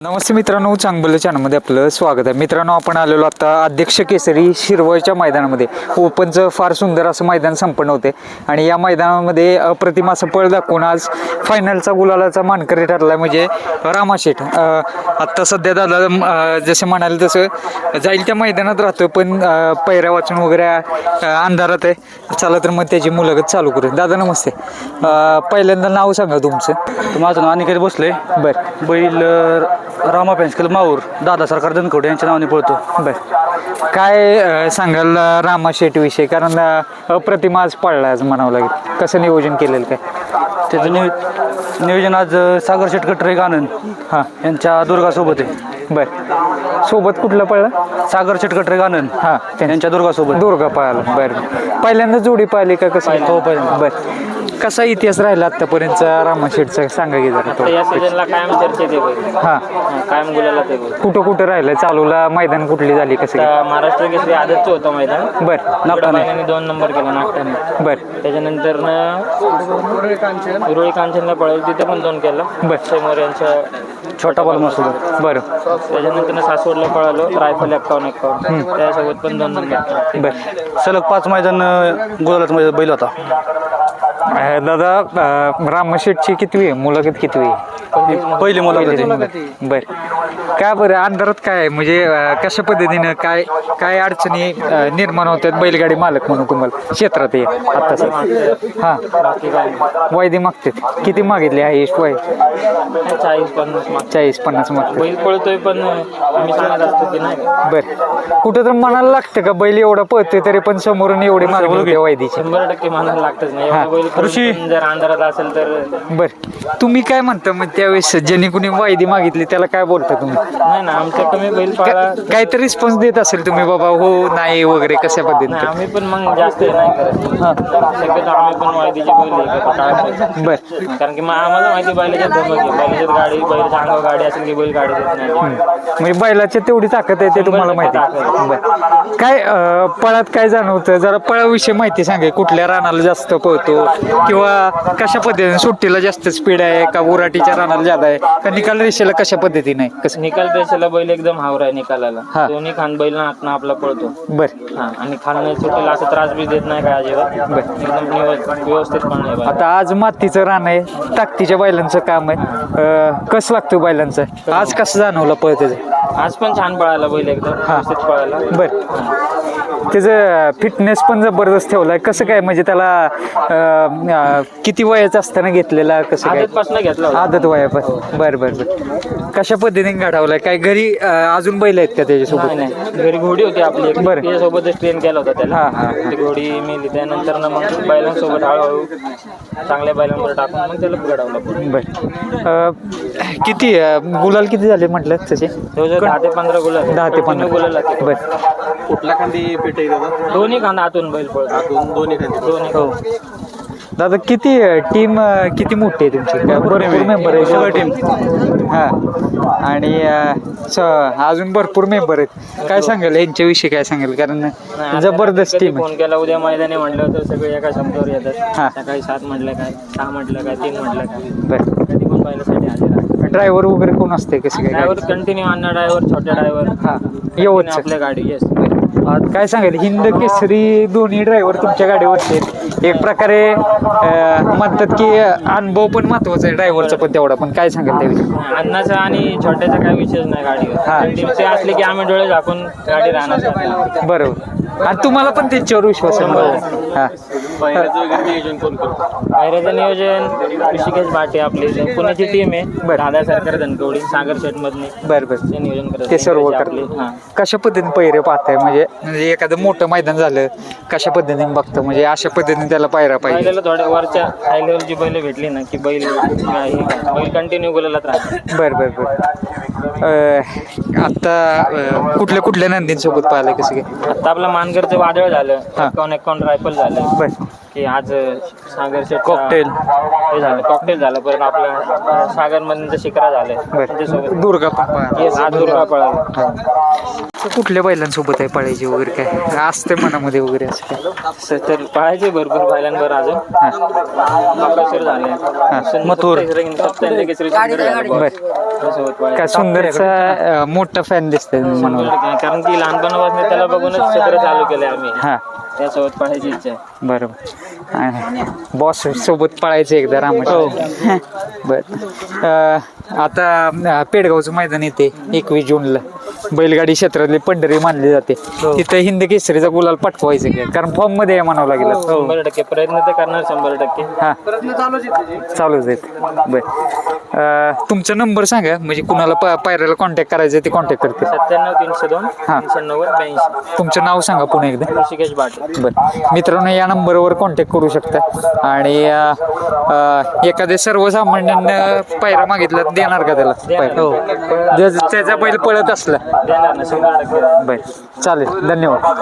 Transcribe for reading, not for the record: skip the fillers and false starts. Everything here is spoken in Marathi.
नमस्ते मित्रांनो, चांगलं चॅनलमध्ये आपलं स्वागत आहे. मित्रांनो, आपण आलेलो आता अध्यक्ष केसरी शिरवळच्या मैदानामध्ये. ओपनचं फार सुंदर असं मैदान संपन्न होते आणि या मैदानामध्ये अप्रतिम असं पळ दाखवून आज फायनलचा गुलालाचा मानकरी ठरला म्हणजे रामाशेठ. आत्ता सध्या दादा जसे म्हणाले तसं जाईल त्या मैदानात राहतो, पण पैऱ्या वाचून वगैरे अंधारात आहे. चला तर मग त्याची मुलाखत चालू करू. दादा नमस्ते. पहिल्यांदा नाव सांगा तुमचं. माझं नाव अनिकेत भोसले. बरं. बैल रामा पेन्सिल माऊर दादा सरकार दनखवडे यांच्या नावाने पळतो. बरं. काय सांगाल रामाशेठ विषय, कारण अप्रतिम आज पळला आज म्हणावं लागेल. कसं नियोजन केलेलं काय त्याचं नियोजन आज सागर शेट कटरे आनंद हां यांच्या दुर्गासोबत आहे. बरं. सोबत कुठला पळला? सागर शेट कटरे आनंद हां यांच्या दुर्गासोबत. दुर्गा पळाला. बरं. पहिल्यांदा जोडी पाहिली का कसं? हो, पहिल्यांदा. बरं. कसा इतिहास राहिला आतापर्यंतचा रामाशेठचा, सांगा की जरा तो. या सीझनला कायम चर्चेत आहे. हां कायम गुलाला ते कुठं कुठं राहिलं? चालूला मैदान कुठली झाली कसं काय? महाराष्ट्र केसरी आदतचं होतं मैदान. बरं. नागठाणे 2 नंबर केला नागठाणे. बरं. त्याच्यानंतर उरुळी कांचनला पळवलं, तिथे पण 2 केला. बरं. समोर यांच्या छोटा बलमासोबत. बरं. त्याच्यानंतर सासवडला पळालो, रायफल 51 त्यासोबत पण 2 नंबर. बरं. सलग 5 मैदान गुलालात मैदान बैल होता. दादा, रामशेठची कितवी आहे, मुलाखत कितवी आहे? पहिली मुलाखत आहे. बर. का बरं अंधारात काय आहे? म्हणजे कशा पद्धतीनं काय काय अडचणी निर्माण होतात बैलगाडी मालक म्हणून तुम्हाला क्षेत्रात आहे आता सर? हां. बाकी काय वायदे मागतात. किती मागितले हायेस्ट वाय? 40-50 मागतो. 40-50 मागतात. बैल पळतोय पण आम्ही सांगत असतो की नाही. बर. कुठं तर मनाला लागतं का बैल एवढा पळतोय तरी पण समोरून एवढी मागणी होते वायदीची? 100% मानायला लागतच नाही. हा. एवढा बैल ऋषी. पळून जर अंधारात असेल तर बर. तुम्ही काय म्हणता मग त्यावेळेस ज्यांनी कुणी वायदी मागितली त्याला काय बोलता तुम्ही? नाही ना, आमच्या कमी बैल पाळा काहीतरी रिस्पॉन्स देत असेल तुम्ही, बाबा हो नाही वगैरे कशा नाही. पद्धतीने? आम्ही पण मग जास्त हे नाही करत. हां. शक्यतो आम्ही पण माहितीची बैल हे करतो, टाळतो. बर. कारण की आम्हाला माहिती बैलाच्यात धमक आहे. बैलाच्यात गाडी, बैलाच्या अंगावर गाडी असेल की बैल गाडी देत नाही. म्हणजे बैलाची तेवढी ताकद आहे ते तुम्हाला माहिती आहे. बरं. काय पळात काय जाणवतं? जरा पळाविषयी माहिती सांगा. कुठल्या रानाला जास्त पळतो किंवा कशा पद्धतीने सुट्टीला जास्त स्पीड आहे का उराटीच्या रानाला जादा आहे का निकाल रेषेला कशा पद्धतीने आहे? कसं? निकाल रेषेला बैल एकदम हावर आहे निकालाला. हा. दोन्ही खान बैल हातनं आपला पळतो. बर. हा. आणि खान सुट्टीला असं त्रास बी देत नाही काय अजिबात. एकदम व्यवस्थित पण आहे बैल. आता आज मातीचं रान आहे, ताकदीच्या बैलांचं काम आहे. कसं लागतं बैलांचं? आज कसं जाणवलं पळतेचं? आज पण छान पळाला बैल, एकदम व्यवस्थित पळाला. बर. त्याचं फिटनेस पण जबरदस्त ठेवलाय. कसं काय म्हणजे त्याला किती वयाचं असताना घेतलेला? कसं काय? आदतपासून घेतला होता. आदत वया पण? बर बर बर. कशा पद्धतीने घडवलाय? काय घरी अजून बैल आहेत का त्याच्यासोबत? नाही नाही, घरी घोडी होती आपली एक. बरं. त्याच्यासोबतच ट्रेन केला होता त्याला. हा, हा, ती घोडी मेली. त्यानंतर ना मग बैलांसोबत हळूहळू चांगल्या बैलांवर टाकून मग त्याला घडवलं पुढे. बर. किती गुलाल किती झाले म्हटलं तसे? जवळजवळ 10 ते 15 गुलाल. 10 ते 15 गुलाल लागते. बर. कुठल्या खांदी पेट दोन्ही खांदा आतून बैल पळतो. दोन्ही खांदी. दोन्ही हो. दादा, किती टीम किती मोठी आहे तुमची? भरपूर मेंबर आहे सगळं टीम? हां. आणि अजून भरपूर मेंबर आहेत. काय सांगाल यांच्याविषयी? काय सांगाल? कारण जबरदस्त टीम आहे. फोन केला उद्या मैदानी म्हटलं तर सगळे एका शब्दावर येतात. हा. सकाळी 7 म्हटलं काय, 6 म्हटलं काय, 3 म्हटलं काय, बरं. कधी पण बैलासाठी हजर आहे. ड्रायव्हर वगैरे कोण असते? कसं काय? ड्रायव्हर कंटिन्यू अण्णा ड्रायव्हर, छोटे ड्रायव्हर. हां. येवच आपल्या गाडी. येस. काय सांगाल? हिंद केसरी दोन्ही ड्रायव्हर तुमच्या गाडीवरचे आहेत. एक प्रकारे म्हणतात की अनुभव पण महत्वाचा आहे ड्रायव्हरचा पण तेवढा, पण काय सांगाल त्याविषयी? अण्णाचा आणि छोट्याचा काही विषयच नाही हा. गाडीवर. टीमचे असले की आम्ही डोळे झाकून गाडी राहणार. बरोबर. आणि तुम्हाला पण त्यांच्यावर विश्वास आहे? हां. नियोजन कोण करतो? पायऱ्याचं नियोजन ऋषिकेश भाटे आपली पुण्याची टीम आहे. बरं. दादा सरकार धनकवडी, सागर शेट मधले बरं बरं. ते नियोजन करतात. ते सर्व आपले. करतात. हां. कशा पद्धतीने पहिरे पाहताय? म्हणजे एखादं मोठं मैदान झालं कशा पद्धतीने बघतं? म्हणजे अशा पद्धतीने त्याला पायरा पाहिजे? पहिल्याला थोड्या वरच्या हाय लेवलची बैल भेटली ना की बैल कंटिन्यू गुलालात राहतात. बरं बरं बरं. आता कुठल्या नंदींसोबत पाहिलं कसं काय? आता आपलं मानगरचं वादळ झालं, हां. 51 रायफल झालं, बरं. की आज सागर शेठ Cocktail. हे झालं कॉकटेल झालं परत आपलं सागर मधून शिकरा झालं त्याच्यासोबत दुर्गा पण पळाला. Yes, आज दुर्गा पळाला कुठल्या बैलांसोबत आहे पळायची वगैरे काय असते मनामध्ये वगैरे असं काय तर पळायचे भरपूर बैलांवर अजून मकासूर झाले मथुर. सप्ताह केसरी सुंदर झालं बर त्यासोबत पळायचे. काय सुंदरचा मोठा फॅन दिसतोय मनावर. कारण की लहानपणापासून त्याला बघूनच सगळं चालू केलंय आम्ही हा त्यासोबत पळायची इच्छा आहे बरोबर आणि बॉस सोबत पळायचं एकदा रामाच्या बर आता पेडगावचं मैदान येते 21 जूनला बैलगाडी क्षेत्रातली पंढरी मानली जाते तिथं हिंद केसरीचा गुलाल पटकवायचं काय कारण फॉर्म मध्ये आहे म्हणावं लागेल 100% प्रयत्न तर करणार 100%. हा चालूच आहेत बर तुमचा नंबर सांगा म्हणजे कुणाला पायऱ्याला कॉन्टॅक्ट करायचं ते कॉन्टॅक्ट करते 97 302 हा. 390 82 तुमचं नाव सांगा पुन्हा एकदा ऋषिकेश भाट. बर मित्रांनो या नंबरवर कॉन्टॅक्ट करू शकता आणि एखाद्या सर्वसामान्यांना पायरा मागितला तर देणार का त्याला पायरा? त्याचा बैल पळत असला देणार ना 100%. बर चालेल धन्यवाद.